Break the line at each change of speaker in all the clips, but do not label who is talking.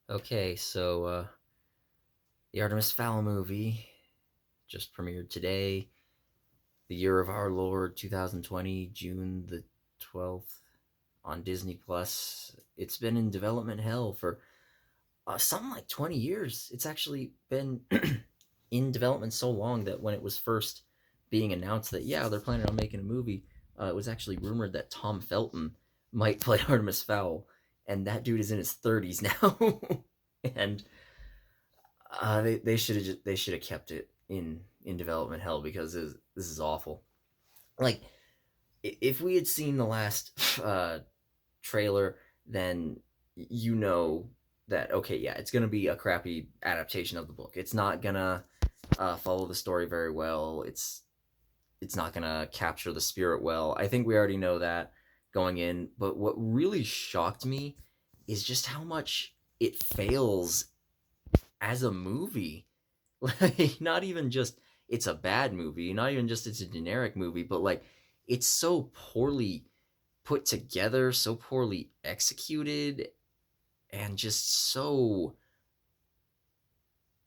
Okay, the Artemis Fowl movie just premiered today, the year of our Lord 2020, June the 12th, on Disney Plus. It's been in development hell for something like 20 years. It's actually been in development so long that when it was first being announced that, yeah, they're planning on making a movie, it was actually rumored that Tom Felton might play Artemis Fowl, and that dude is in his 30s now. and they should have kept it in development hell because this is awful. Like if we had seen the last trailer, then you know that okay, yeah, it's gonna be a crappy adaptation of the book. It's not gonna follow the story very well. It's not gonna capture the spirit well. I think we already know that going in. But what really shocked me is just how much it fails as a movie. Like not even just it's a bad movie, not even just it's a generic movie, but like it's so poorly put together, so poorly executed, and just so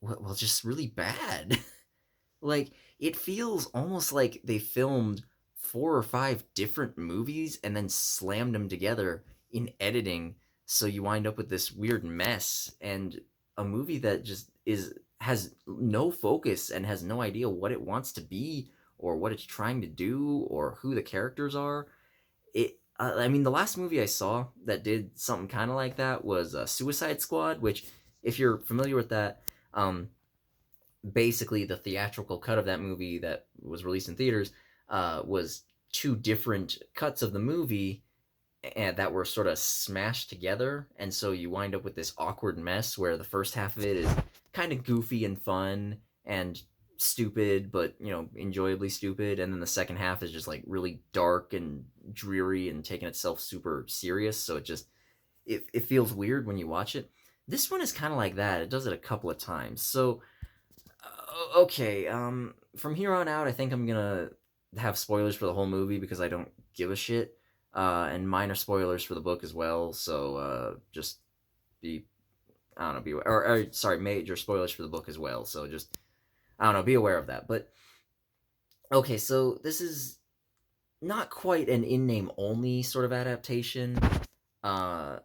well just really bad. Like it feels almost like they filmed four or five different movies and then slammed them together in editing, so you wind up with this weird mess and a movie that just is has no focus and has no idea what it wants to be or what it's trying to do or who the characters are. I mean, the last movie I saw that did something kind of like that was Suicide Squad, which, if you're familiar with that, um, basically the theatrical cut of that movie that was released in theaters was two different cuts of the movie and that were sort of smashed together, and so you wind up with this awkward mess where the first half of it is kind of goofy and fun and stupid, but enjoyably stupid, and then the second half is just like really dark and dreary and taking itself super serious, so it feels weird when you watch it. This one is kind of like that. It does it a couple of times. So okay, from here on out, I think I'm gonna have spoilers for the whole movie because I don't give a shit, and minor spoilers for the book as well. So just be, I don't know, or sorry, major spoilers for the book as well. So just, I don't know, be aware of that. But okay, so this is not quite an in name only sort of adaptation. Uh,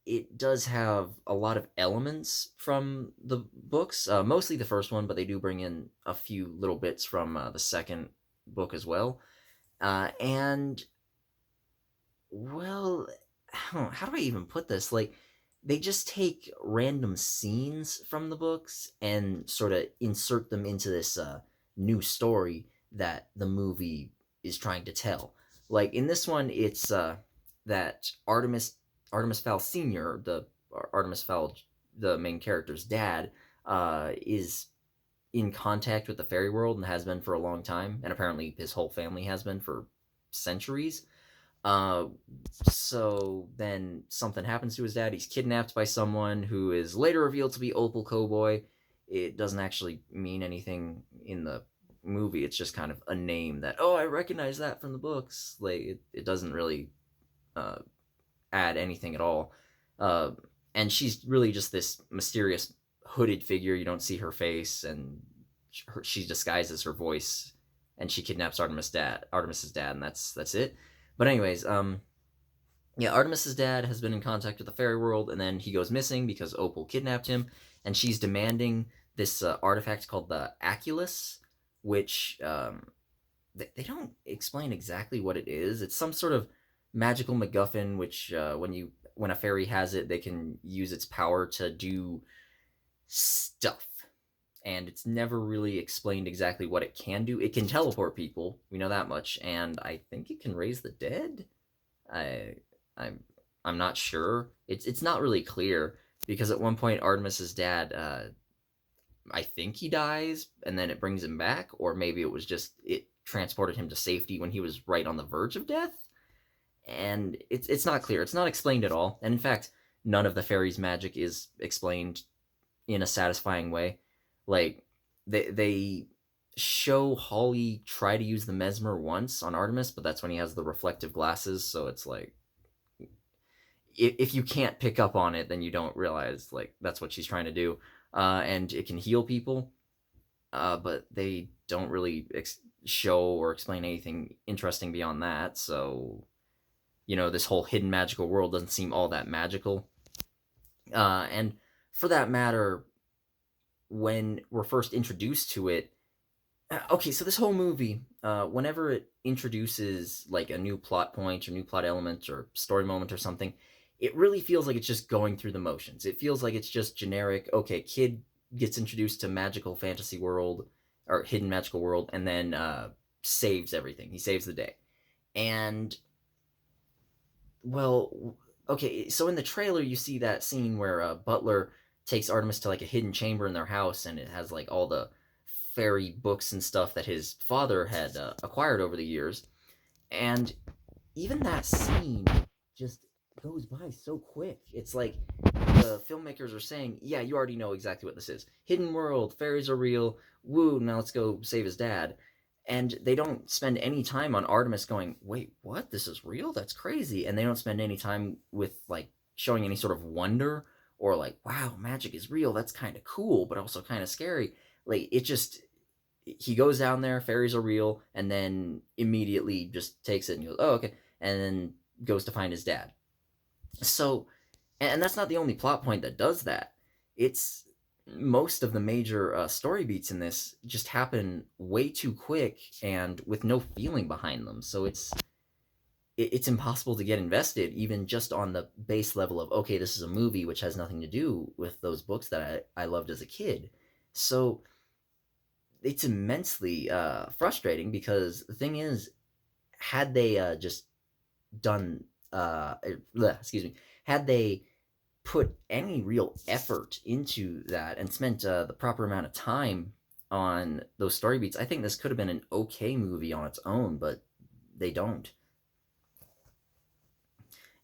it does have a lot of elements from the books, mostly the first one, but they do bring in a few little bits from the second book as well. And, well, how do I even put this? Like, they just take random scenes from the books and sort of insert them into this new story that the movie is trying to tell. Like in this one, it's that Artemis Fowl Senior, the Artemis Fowl, the main character's dad, is in contact with the fairy world and has been for a long time, and apparently his whole family has been for centuries. Uh, so then something happens to his dad. He's kidnapped by someone who is later revealed to be Opal Cowboy. It doesn't actually mean anything in the movie. It's just kind of a name that, oh, I recognize that from the books. Like it doesn't really uh, add anything at all. Uh, and she's really just this mysterious hooded figure. You don't see her face, and she disguises her voice, and she kidnaps Artemis's dad, and that's it. But anyways, yeah, Artemis's dad has been in contact with the fairy world, and then he goes missing because Opal kidnapped him, and she's demanding this artifact called the Aculus, which they don't explain exactly what it is. It's some sort of magical MacGuffin, which when a fairy has it, they can use its power to do stuff. And it's never really explained exactly what it can do. It can teleport people, we know that much, and I think it can raise the dead. I I'm I'm not sure. It's not really clear because at one point Artemis's dad, I think he dies, and then it brings him back, or maybe it was just it transported him to safety when he was right on the verge of death. And it's not clear. It's not explained at all. And in fact, none of the fairies' magic is explained in a satisfying way. Like they show Holly try to use the mesmer once on Artemis, but that's when he has the reflective glasses. So it's like if you can't pick up on it, then you don't realize like that's what she's trying to do. And it can heal people, but they don't really show or explain anything interesting beyond that. So this whole hidden magical world doesn't seem all that magical. And for that matter, when we're first introduced to it, okay, so this whole movie, whenever it introduces like a new plot point or new plot element or story moment or something, it really feels like it's just going through the motions. It feels like it's just generic. Okay, kid gets introduced to magical fantasy world or hidden magical world, and then saves everything. He saves the day. And well, okay, so in the trailer you see that scene where Butler takes Artemis to like a hidden chamber in their house, and it has like all the fairy books and stuff that his father had acquired over the years. And even that scene just goes by so quick. It's like the filmmakers are saying, yeah, you already know exactly what this is. Hidden world, fairies are real, woo, now let's go save his dad. And they don't spend any time on Artemis going, wait, what? This is real? That's crazy. And they don't spend any time with like showing any sort of wonder or like, wow, magic is real. That's kind of cool, but also kind of scary. Like, it just, he goes down there, fairies are real, and then immediately just takes it and goes, oh, okay, and then goes to find his dad. So, and that's not the only plot point that does that. It's most of the major story beats in this just happen way too quick and with no feeling behind them. So it's impossible to get invested even just on the base level of, okay, this is a movie which has nothing to do with those books that I loved as a kid. So it's immensely frustrating because the thing is, had they just done, excuse me, had they put any real effort into that and spent the proper amount of time on those story beats, I think this could have been an okay movie on its own, but they don't.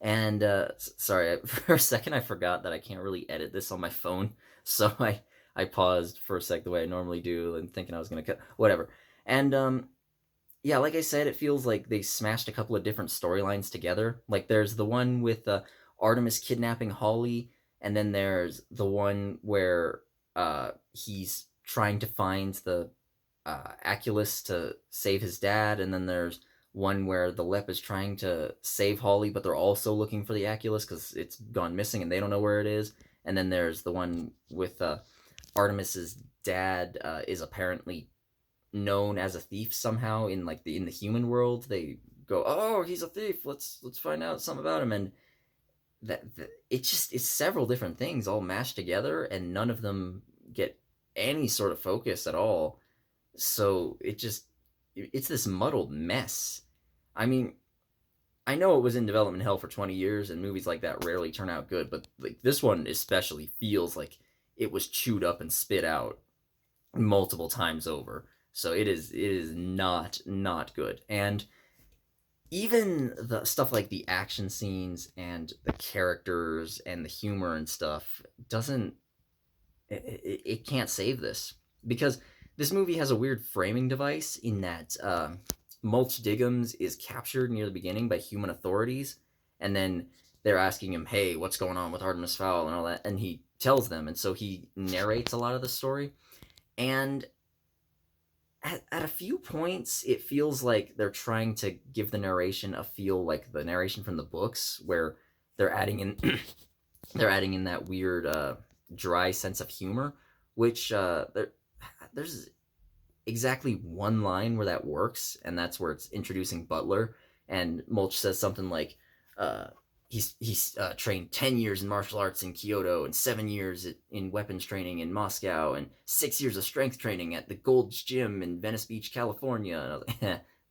And sorry, for a second I forgot that I can't really edit this on my phone, so I paused for a sec the way I normally do, and thinking I was gonna cut whatever. And yeah, like I said, it feels like they smashed a couple of different storylines together. Like there's the one with Artemis kidnapping Holly, and then there's the one where he's trying to find the Aculus to save his dad, and then there's one where the Lep is trying to save Holly, but they're also looking for the Aculus because it's gone missing and they don't know where it is. And then there's the one with Artemis's dad is apparently known as a thief somehow in like in the human world. They go, oh, he's a thief. Let's find out something about him. And that it's several different things all mashed together, and none of them get any sort of focus at all. So it's this muddled mess. I mean, I know it was in development hell for 20 years, and movies like that rarely turn out good, but like this one especially feels like it was chewed up and spit out multiple times over. So it is not good. And even the stuff like the action scenes and the characters and the humor and stuff doesn't it can't save this, because this movie has a weird framing device in that Mulch Diggums is captured near the beginning by human authorities, and then they're asking him, hey, what's going on with Artemis Fowl and all that, and he tells them, and so he narrates a lot of the story. And at a few points it feels like they're trying to give the narration a feel like the narration from the books, where they're adding in they're adding in that weird dry sense of humor, which there's exactly one line where that works, and that's where it's introducing Butler, and Mulch says something like he's trained 10 years in martial arts in Kyoto, and 7 years in weapons training in Moscow, and 6 years of strength training at the Gold's Gym in Venice Beach, California. And I was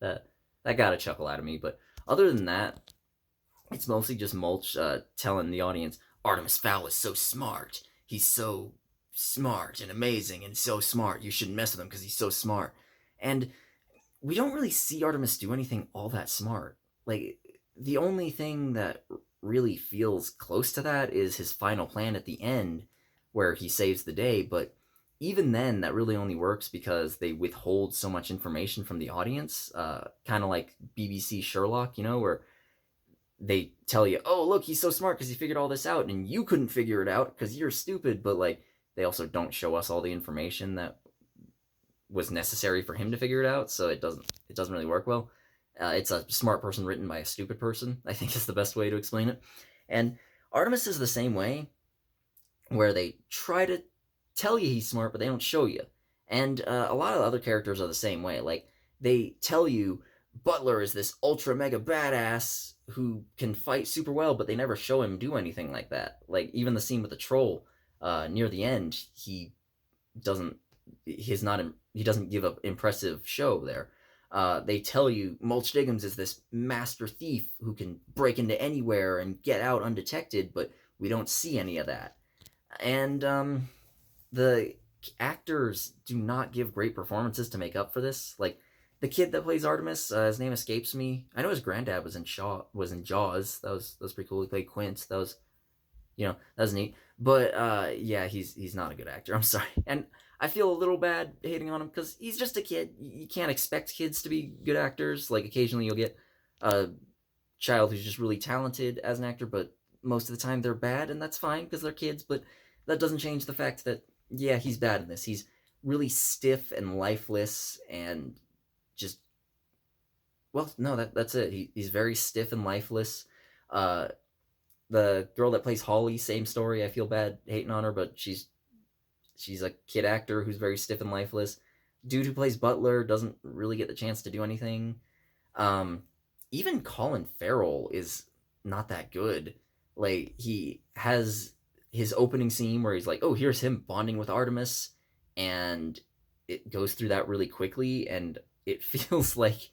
like, that got a chuckle out of me. But other than that, it's mostly just Mulch telling the audience, Artemis Fowl is so smart. He's so smart and amazing and so smart. You shouldn't mess with him because he's so smart. And we don't really see Artemis do anything all that smart. Like, the only thing that really feels close to that is his final plan at the end, where he saves the day. But even then, that really only works because they withhold so much information from the audience, kind of like BBC Sherlock, where they tell you, oh, look, he's so smart because he figured all this out, and you couldn't figure it out because you're stupid. But like, they also don't show us all the information that was necessary for him to figure it out, so it doesn't really work well. It's a smart person written by a stupid person, I think is the best way to explain it. And Artemis is the same way, where they try to tell you he's smart, but they don't show you. And a lot of other characters are the same way. Like, they tell you Butler is this ultra mega badass who can fight super well, but they never show him do anything like that. Like, even the scene with the troll near the end, doesn't he doesn't give an impressive show there. They tell you Mulch Diggums is this master thief who can break into anywhere and get out undetected, but we don't see any of that. And the actors do not give great performances to make up for this. Like, the kid that plays Artemis, his name escapes me. I know his granddad was in Jaws. That was pretty cool. He played Quint. That was neat. But yeah, he's not a good actor. I'm sorry, and I feel a little bad hating on him because he's just a kid. You can't expect kids to be good actors. Like, occasionally you'll get a child who's just really talented as an actor, but most of the time they're bad, and that's fine because they're kids. But that doesn't change the fact that, yeah, he's bad in this. He's really stiff and lifeless and just, well, no, that's it. He's very stiff and lifeless. Uh, the girl that plays Holly, same story. I feel bad hating on her, but she's a kid actor who's very stiff and lifeless. Dude who plays Butler doesn't really get the chance to do anything. Even Colin Farrell is not that good. Like, he has his opening scene where he's like, oh, here's him bonding with Artemis, and it goes through that really quickly, and it feels like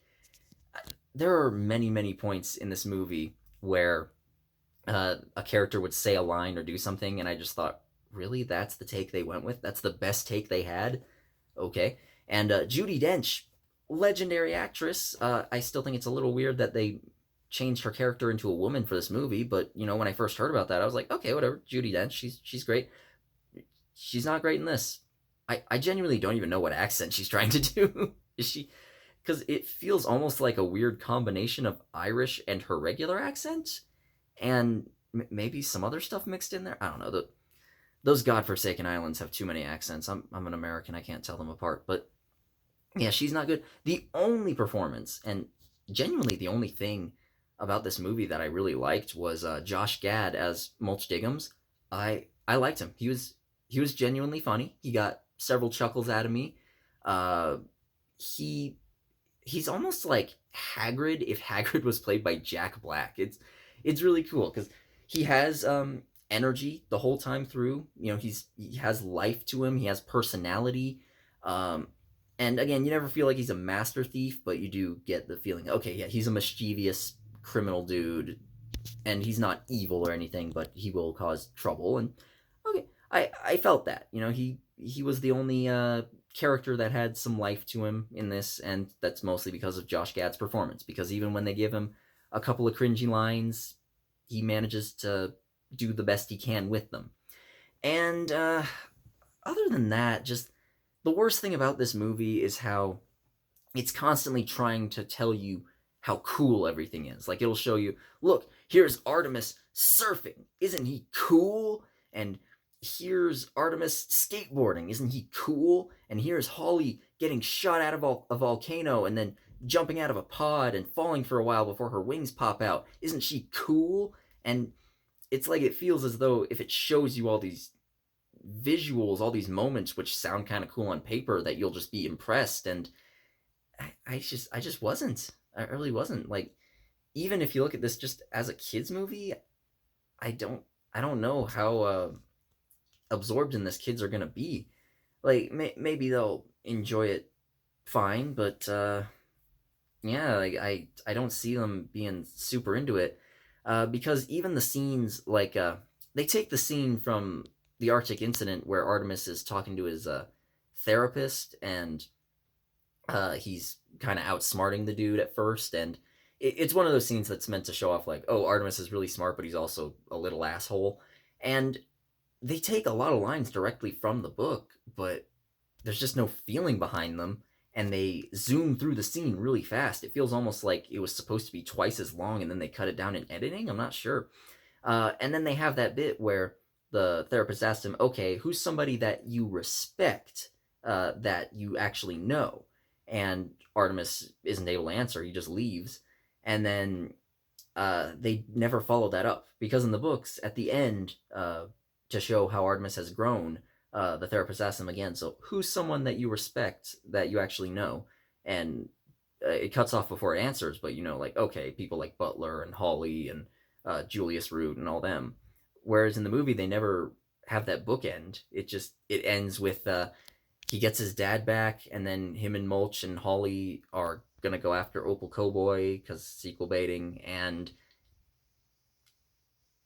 there are many, many points in this movie where a character would say a line or do something, and I just thought, really, that's the take they went with? That's the best take they had? Okay. And Judi Dench, legendary actress. I still think it's a little weird that they changed her character into a woman for this movie, but when I first heard about that, I was like, okay, whatever. Judi Dench, she's great. She's not great in this. I genuinely don't even know what accent she's trying to do. Is she? Because it feels almost like a weird combination of Irish and her regular accent, and maybe some other stuff mixed in there. I don't know. Those godforsaken islands have too many accents. I'm an American. I can't tell them apart. But yeah, she's not good. The only performance, and genuinely the only thing about this movie that I really liked, was Josh Gad as Mulch Diggums. I liked him. He was genuinely funny. He got several chuckles out of me. He's almost like Hagrid if Hagrid was played by Jack Black. It's really cool because he has energy the whole time through. He has life to him. He has personality. And again, you never feel like he's a master thief, but you do get the feeling, okay, yeah, he's a mischievous criminal dude, and he's not evil or anything, but he will cause trouble. And okay, I felt that. He was the only character that had some life to him in this, and that's mostly because of Josh Gad's performance. Because even when they give him a couple of cringy lines, he manages to do the best he can with them. And other than that, just the worst thing about this movie is how it's constantly trying to tell you how cool everything is. Like, it'll show you, look, here's Artemis surfing. Isn't he cool? And here's Artemis skateboarding. Isn't he cool? And here's Holly getting shot out of a volcano and then jumping out of a pod and falling for a while before her wings pop out. Isn't she cool? And it's like, it feels as though if it shows you all these visuals, all these moments which sound kind of cool on paper, that you'll just be impressed. And I just wasn't. I really wasn't. Like, even if you look at this just as a kids movie, I don't know how absorbed in this kids are gonna be. Like, maybe they'll enjoy it fine, but yeah, like, I don't see them being super into it, because even the scenes, like, they take the scene from the Arctic incident where Artemis is talking to his therapist, and he's kind of outsmarting the dude at first, and it's one of those scenes that's meant to show off, like, oh, Artemis is really smart, but he's also a little asshole. And they take a lot of lines directly from the book, but there's just no feeling behind them. and they zoom through the scene really fast. It feels almost like it was supposed to be twice as long, and then they cut it down in editing. I'm not sure. And then they have that bit where the therapist asks him, "Okay, who's somebody that you respect, that you actually know?" And Artemis isn't able to answer. He just leaves, and then they never followed that up because in the books, at the end, to show how Artemis has grown, the therapist asks him again, "So who's someone that you respect that you actually know?" And it cuts off before it answers, but like, okay, people like Butler and Hawley and Julius Root and all them. Whereas in the movie, they never have that bookend. It ends with he gets his dad back, and then him and Mulch and Hawley are gonna go after Opal Cowboy because sequel baiting, and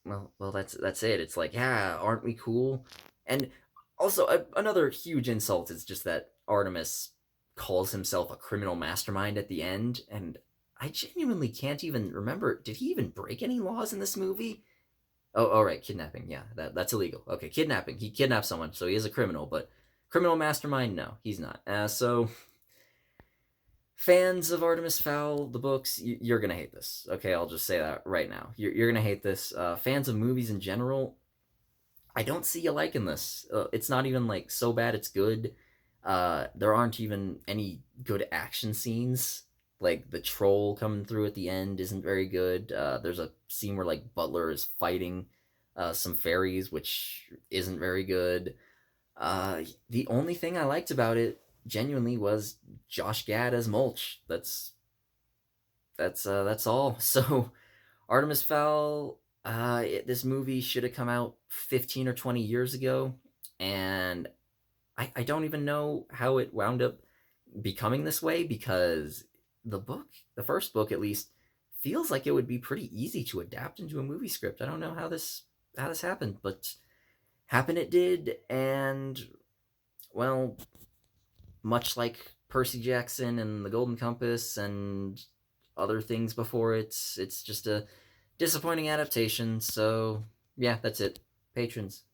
well, that's it. It's like, yeah, aren't we cool? And also, another huge insult is just that Artemis calls himself a criminal mastermind at the end, and I genuinely can't even remember. Did he even break any laws in this movie? Oh, all right, kidnapping. Yeah, that's illegal. Okay, kidnapping. He kidnapped someone, so he is a criminal. But criminal mastermind, no, he's not. So fans of Artemis Fowl, the books, you're gonna hate this. Okay, I'll just say that right now. You're gonna hate this. Fans of movies in general, I don't see you liking this. It's not even like so bad it's good. There aren't even any good action scenes. Like the troll coming through at the end isn't very good. There's a scene where like Butler is fighting some fairies, which isn't very good. The only thing I liked about it genuinely was Josh Gad as Mulch. That's all. So Artemis Fowl, this movie should have come out 15 or 20 years ago, and I don't even know how it wound up becoming this way because the first book at least, feels like it would be pretty easy to adapt into a movie script. I don't know how this happened, but happen it did, and well, much like Percy Jackson and the Golden Compass and other things before it, it's just a disappointing adaptation. So yeah, that's it. Patrons.